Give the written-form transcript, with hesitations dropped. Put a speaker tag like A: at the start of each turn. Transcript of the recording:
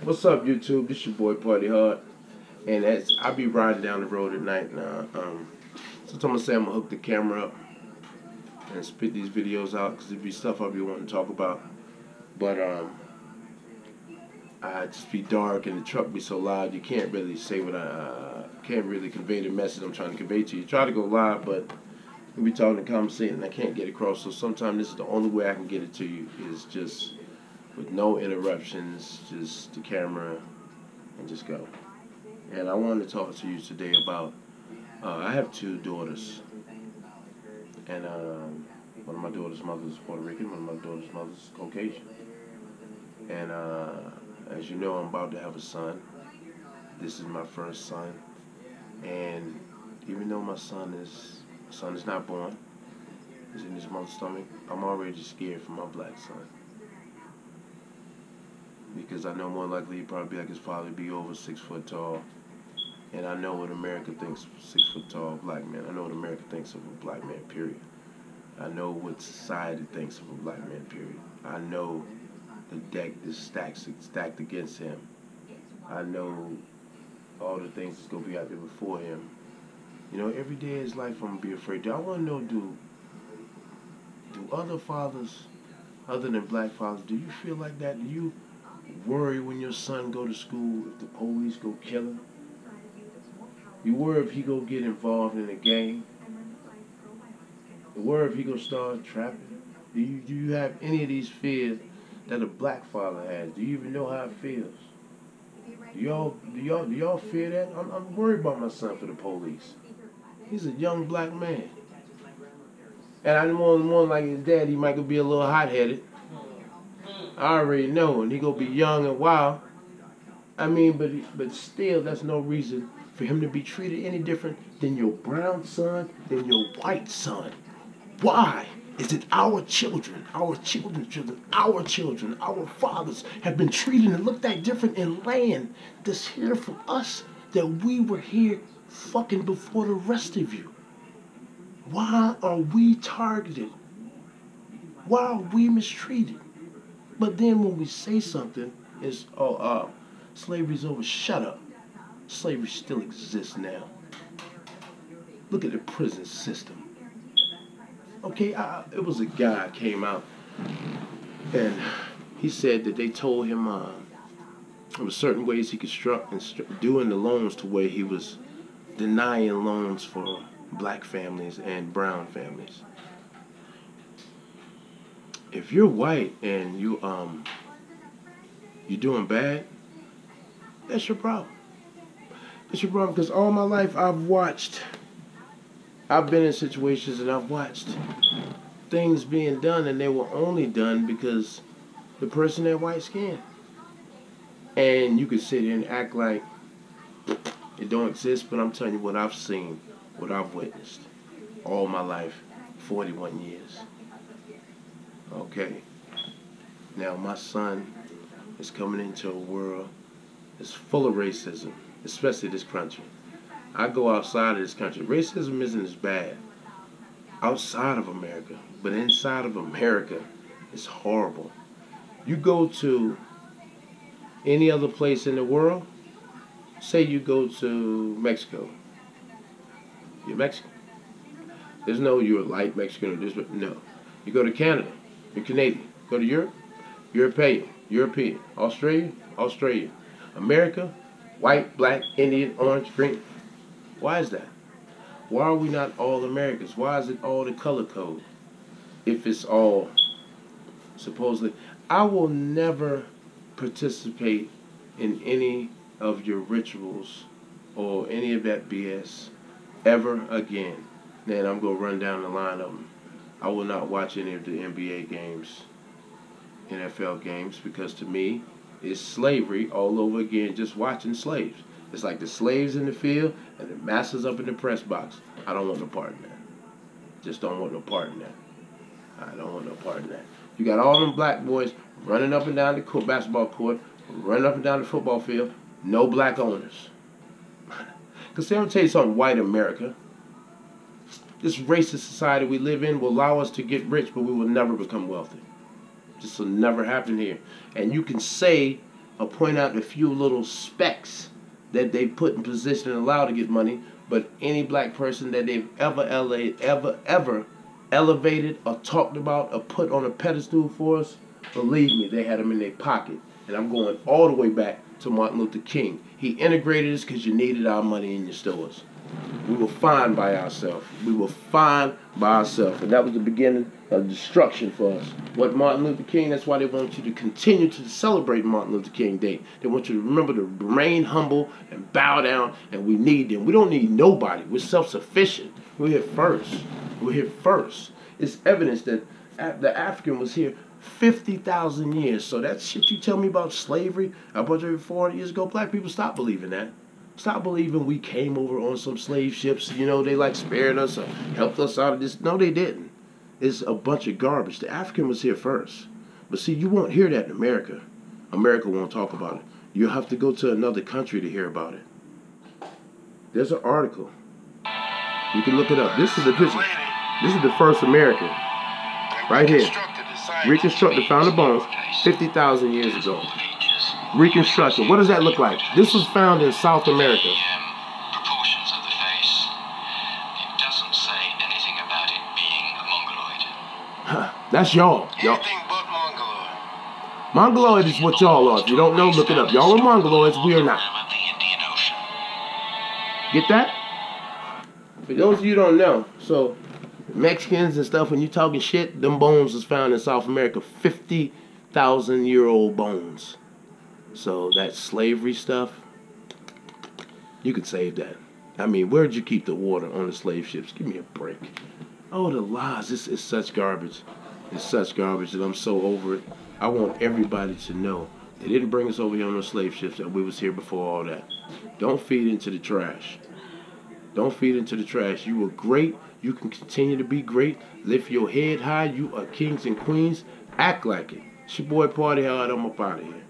A: What's up, YouTube? This your boy Party Hard, and as I be riding down the road at night now, sometimes I say I'm gonna hook the camera up and spit these videos out because it be stuff I be wanting to talk about. But I just be dark and the truck be so loud you can't really say what I can't really convey the message I'm trying to convey to you. Try to go live, but we be talking and conversating and I can't get across. So sometimes this is the only way I can get it to you is just with no interruptions, just the camera and just go. And I wanted to talk to you today about, I have two daughters, and one of my daughter's mother is Puerto Rican, one of my daughter's mother is Caucasian. And as you know, I'm about to have a son. This is my first son, and even though my son is not born, he's in his mother's stomach, I'm already scared for my black son. Because I know more likely he'd probably be like his father, be over 6 foot tall. And I know what America thinks of 6 foot tall black man. I know what America thinks of a black man, period. I know what society thinks of a black man, period. I know the deck is stacked against him. I know all the things that's going to be out there before him. You know, every day of his life I'm going to be afraid. I want to know, do other fathers, other than black fathers, do you feel like that? Do you worry when your son go to school if the police go kill him? You worry if he go get involved in a gang? You worry if he go start trapping? Do you have any of these fears that a black father has? Do you even know how it feels? Do y'all fear that? I'm worried about my son for the police. He's a young black man, and I more like his dad. He might be a little hot-headed. I already know, and he gonna be young and wild. I mean, but still, that's no reason for him to be treated any different than your brown son, than your white son. Why is it our children, our fathers have been treated and looked at different in land that's here for us that we were here fucking before the rest of you? Why are we targeted? Why are we mistreated? But then when we say something, it's, slavery's over. Shut up. Slavery still exists now. Look at the prison system. Okay, it was a guy came out, and he said that they told him there were certain ways he could doing the loans to where he was denying loans for black families and brown families. If you're white and you're doing bad, that's your problem. That's your problem, because all my life I've been in situations and I've watched things being done, and they were only done because the person had white skin. And you could sit here and act like it don't exist, but I'm telling you what I've seen, what I've witnessed all my life, 41 years. Okay, now my son is coming into a world that's full of racism, especially this country. I go outside of this country. Racism isn't as bad outside of America, but inside of America, it's horrible. You go to any other place in the world, say you go to Mexico. You're Mexican. There's no you're light Mexican or this, but no. You go to Canada. You're Canadian. Go to Europe, European. Australian. America, white, black, Indian, orange, green. Why is that? Why are we not all Americans? Why is it all the color code? If it's all supposedly. I will never participate in any of your rituals or any of that BS ever again. Then I'm going to run down the line of them. I will not watch any of the NBA games, NFL games, because to me, it's slavery all over again, just watching slaves. It's like the slaves in the field and the masters up in the press box. I don't want no part in that. Just don't want no part in that. I don't want no part in that. You got all them black boys running up and down the basketball court, running up and down the football field, no black owners. Because see, I'm going to tell you something, white America. This racist society we live in will allow us to get rich, but we will never become wealthy. This will never happen here. And you can say or point out a few little specks that they put in position and allowed to get money. But any black person that they've ever elevated or talked about or put on a pedestal for us, believe me, they had them in their pocket. And I'm going all the way back to Martin Luther King. He integrated us because you needed our money in your stores. We were fine by ourselves. We were fine by ourselves. And that was the beginning of destruction for us. What Martin Luther King, that's why they want you to continue to celebrate Martin Luther King Day. They want you to remember to remain humble and bow down, and we need them. We don't need nobody. We're self-sufficient. We're here first. We're here first. It's evidence that the African was here 50,000 years. So that shit you tell me about slavery, about 400 years ago, black people stop believing that. Stop believing we came over on some slave ships, you know, they like spared us or helped us out of this. No, they didn't. It's a bunch of garbage. The African was here first. But see, you won't hear that in America. America won't talk about it. You'll have to go to another country to hear about it. There's an article. You can look it up. This is the picture. This is the first American. Right here. Reconstructed, found the bones 50,000 years ago. Reconstruction. What does that look like? This was found in South America.
B: Proportions of the face. It doesn't say anything about it being a mongoloid.
A: That's y'all.
B: Anything but mongoloid.
A: Mongoloid is what y'all are. If you don't know, look it up. Y'all are mongoloids. We are not. Get that? For those of you who don't know, so Mexicans and stuff, when you talking shit, them bones was found in South America. 50,000-year-old bones. So that slavery stuff, you could save that. I mean, where'd you keep the water on the slave ships? Give me a break. Oh, the lies. This is such garbage. It's such garbage that I'm so over it. I want everybody to know they didn't bring us over here on those slave ships, that we was here before all that. Don't feed into the trash. Don't feed into the trash. You were great. You can continue to be great. Lift your head high. You are kings and queens. Act like it. It's your boy Party Hard. I'm up out of here.